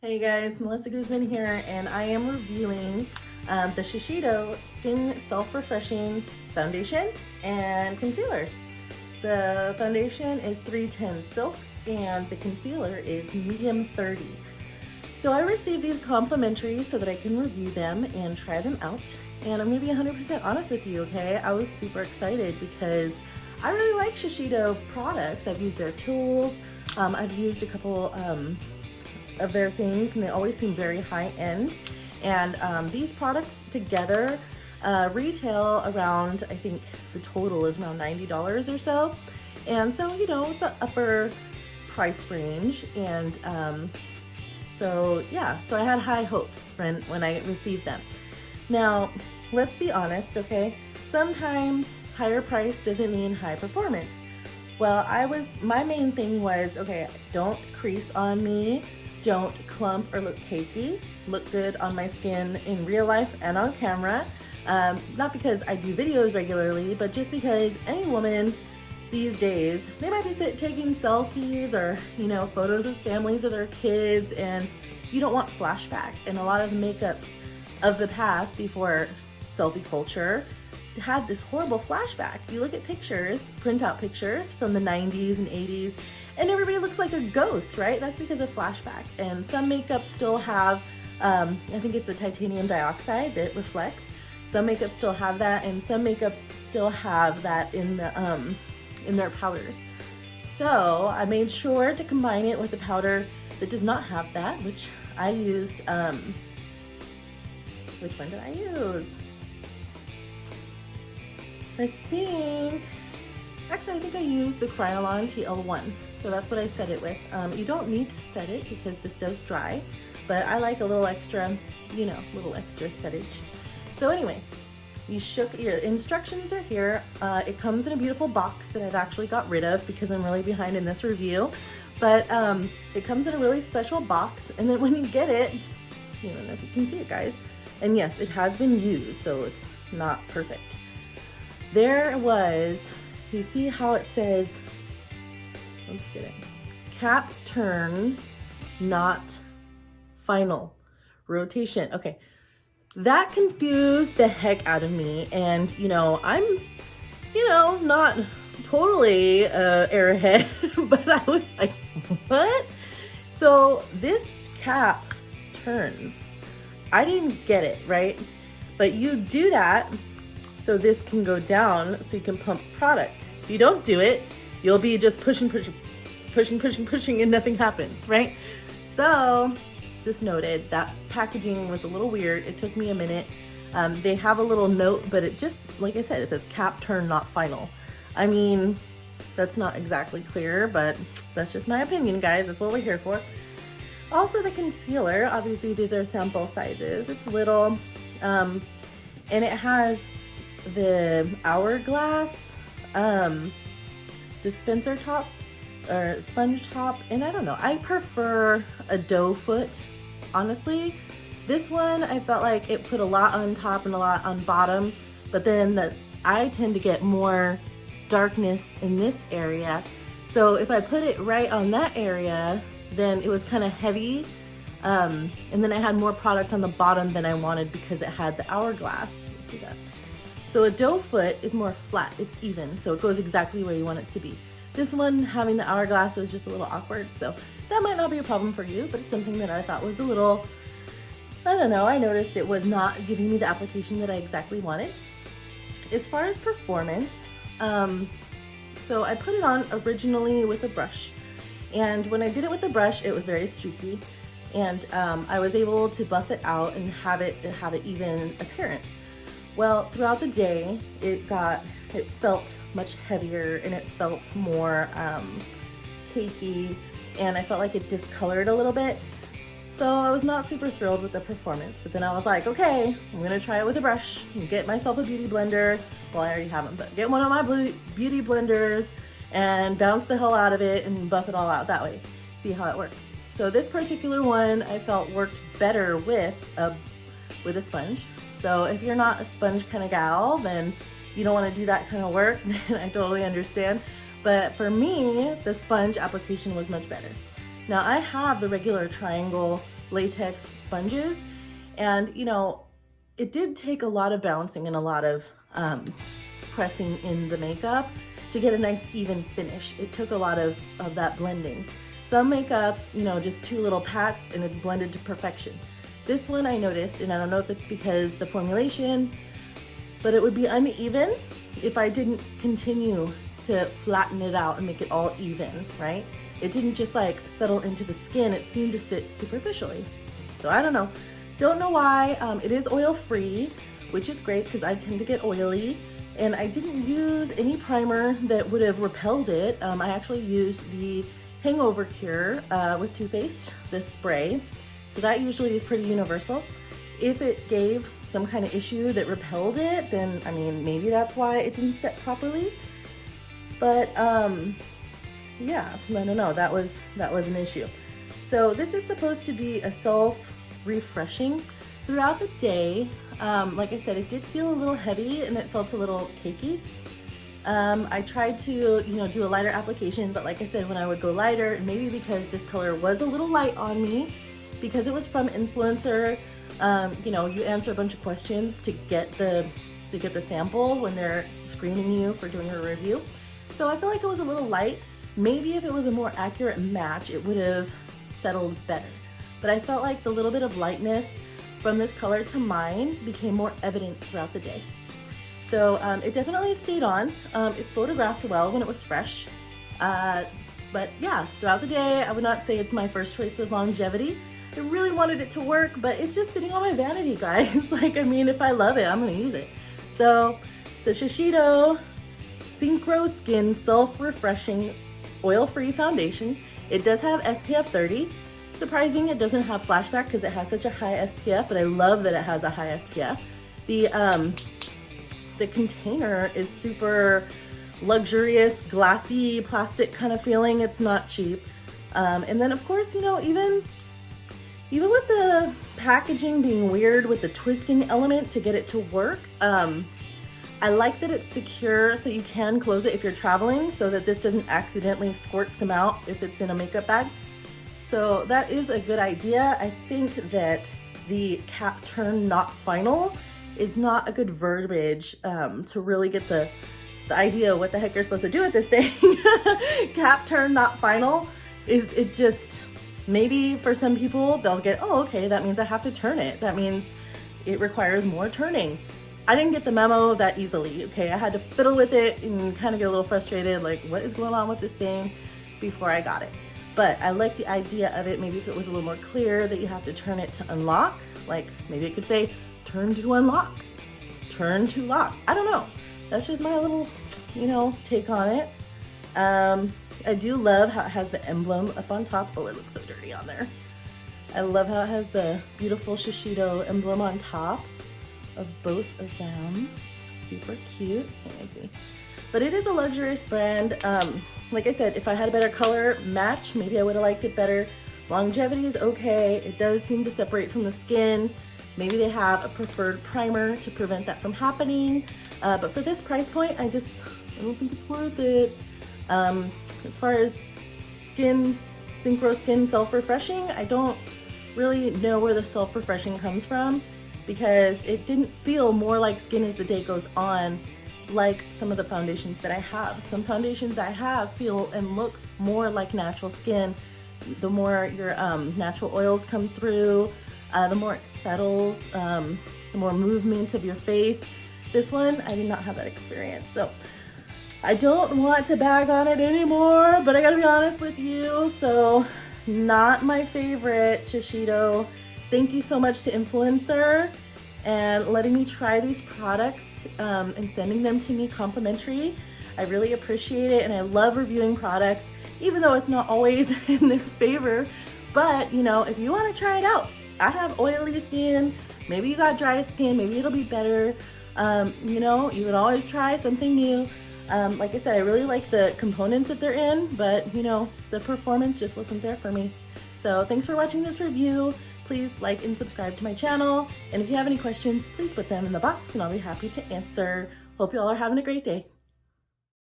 Hey guys, Melissa Guzman here, and I am reviewing the Shiseido Skin Self-Refreshing Foundation and Concealer. The foundation is 310 Silk and the concealer is medium 30. So I received these complimentary so that I can review them and try them out. And I'm gonna be 100% honest with you, okay? I was super excited because I really like Shiseido products. I've used their tools, I've used a couple of their things, and they always seem very high end. And these products together retail around, I think the total is around $90 or so. And so, you know, it's an upper price range. And so yeah, so I had high hopes when I received them. Now, let's be honest, okay? Sometimes higher price doesn't mean high performance. Well, my main thing was, okay, don't crease on me, don't clump or look cakey, look good on my skin in real life and on camera. Not because I do videos regularly, but just because any woman these days, they might be taking selfies or, you know, photos with families of their kids, and you don't want flashback. And a lot of makeups of the past, before selfie culture, had this horrible flashback. You look at pictures, printout pictures from the 90s and 80s, and everybody looks like a ghost, right? That's because of flashback. And some makeups still have, I think it's the titanium dioxide that reflects. Some makeups still have that, and some makeups still have that in their powders. So I made sure to combine it with a powder that does not have that, which I used, which one did I use? I think I used the Kryolan TL1. So that's what I set it with. You don't need to set it because this does dry, but I like a little extra, you know, little extra settage. So anyway, your instructions are here. It comes in a beautiful box that I've actually got rid of because I'm really behind in this review. But it comes in a really special box, and then when you get it, I don't know if you can see it, guys. And yes, it has been used, so it's not perfect. There was, you see how it says, let's get it, cap turn, not final, rotation. Okay, that confused the heck out of me. And you know, I'm, you know, not totally airhead, but I was like, what? So this cap turns. I didn't get it, right? But you do that so this can go down so you can pump product. If you don't do it, you'll be just pushing, and nothing happens, right? So just noted that packaging was a little weird. It took me a minute. They have a little note, but it just, like I said, it says cap turn, not final. I mean, that's not exactly clear, but that's just my opinion, guys. That's what we're here for. Also, the concealer, obviously these are sample sizes. It's little, and it has the hourglass dispenser top or sponge top, and I don't know, I prefer a doe foot, honestly. This one, I felt like it put a lot on top and a lot on bottom, but then I tend to get more darkness in this area. So if I put it right on that area, then it was kind of heavy, and then I had more product on the bottom than I wanted because it had the hourglass. You see that? So a doe foot is more flat, it's even, so it goes exactly where you want it to be. This one, having the hourglass, is just a little awkward, so that might not be a problem for you, but it's something that I thought was a little, I don't know, I noticed it was not giving me the application that I exactly wanted. As far as performance, so I put it on originally with a brush, and when I did it with the brush, it was very streaky, and I was able to buff it out and have it even appearance. Well, throughout the day, it felt much heavier and it felt more cakey, and I felt like it discolored a little bit. So I was not super thrilled with the performance, but then I was like, okay, I'm gonna try it with a brush and get myself a beauty blender. Well, I already have them, but get one of my beauty blenders and bounce the hell out of it and buff it all out that way. See how it works. So this particular one I felt worked better with a sponge. So if you're not a sponge kind of gal, then you don't want to do that kind of work, then I totally understand. But for me, the sponge application was much better. Now I have the regular triangle latex sponges, and you know, it did take a lot of bouncing and a lot of pressing in the makeup to get a nice even finish. It took a lot of that blending. Some makeups, you know, just 2 little pats and it's blended to perfection. This one I noticed, and I don't know if it's because the formulation, but it would be uneven if I didn't continue to flatten it out and make it all even, right? It didn't just like settle into the skin, it seemed to sit superficially. So I don't know. Don't know why. It is oil free, which is great because I tend to get oily. And I didn't use any primer that would have repelled it. I actually used the Hangover Cure with Too Faced, this spray. So that usually is pretty universal. If it gave some kind of issue that repelled it, then I mean, maybe that's why it didn't set properly. But yeah, I don't know, that was an issue. So this is supposed to be a self-refreshing throughout the day. Like I said, it did feel a little heavy and it felt a little cakey. I tried to, you know, do a lighter application, but like I said, when I would go lighter, maybe because this color was a little light on me, because it was from influencer, you know, you answer a bunch of questions to get the sample when they're screening you for doing a review. So I feel like it was a little light. Maybe if it was a more accurate match, it would have settled better. But I felt like the little bit of lightness from this color to mine became more evident throughout the day. So it definitely stayed on. It photographed well when it was fresh. But yeah, throughout the day, I would not say it's my first choice with longevity. I really wanted it to work, but it's just sitting on my vanity, guys. Like, I mean, if I love it, I'm gonna use it. So the SHISEIDO Synchro Skin Self-Refreshing Oil-Free Foundation. It does have SPF 30. Surprising it doesn't have Flashback because it has such a high SPF, but I love that it has a high SPF. The container is super luxurious, glassy, plastic kind of feeling. It's not cheap. And then of course, you know, even with the packaging being weird with the twisting element to get it to work, I like that it's secure so you can close it if you're traveling so that this doesn't accidentally squirt some out if it's in a makeup bag. So that is a good idea. I think that the cap turn not final is not a good verbiage to really get the idea of what the heck you're supposed to do with this thing. Cap turn not final is, it just, maybe for some people they'll get, oh, okay, that means I have to turn it. That means it requires more turning. I didn't get the memo that easily, okay? I had to fiddle with it and kind of get a little frustrated, like what is going on with this thing before I got it. But I like the idea of it. Maybe if it was a little more clear that you have to turn it to unlock, like maybe it could say turn to unlock, turn to lock. I don't know. That's just my little, you know, take on it. I do love how it has the emblem up on top. Oh, it looks so dirty on there. I love how it has the beautiful SHISEIDO emblem on top of both of them. Super cute. Can't see. But it is a luxurious brand. Like I said, if I had a better color match, maybe I would have liked it better. Longevity is okay. It does seem to separate from the skin. Maybe they have a preferred primer to prevent that from happening. But for this price point, I don't think it's worth it. As far as Synchro Skin Self-Refreshing, I don't really know where the self-refreshing comes from because it didn't feel more like skin as the day goes on like some of the foundations that I have. Some foundations I have feel and look more like natural skin. The more your natural oils come through, the more it settles, the more movement of your face. This one, I did not have that experience. So I don't want to bag on it anymore, but I gotta be honest with you. So not my favorite SHISEIDO. Thank you so much to Influencer and letting me try these products and sending them to me complimentary. I really appreciate it, and I love reviewing products, even though it's not always in their favor. But you know, if you want to try it out, I have oily skin, maybe you got dry skin, maybe it'll be better. You know, you can always try something new. Like I said, I really like the components that they're in, but you know, the performance just wasn't there for me. So thanks for watching this review. Please like and subscribe to my channel. And if you have any questions, please put them in the box and I'll be happy to answer. Hope you all are having a great day.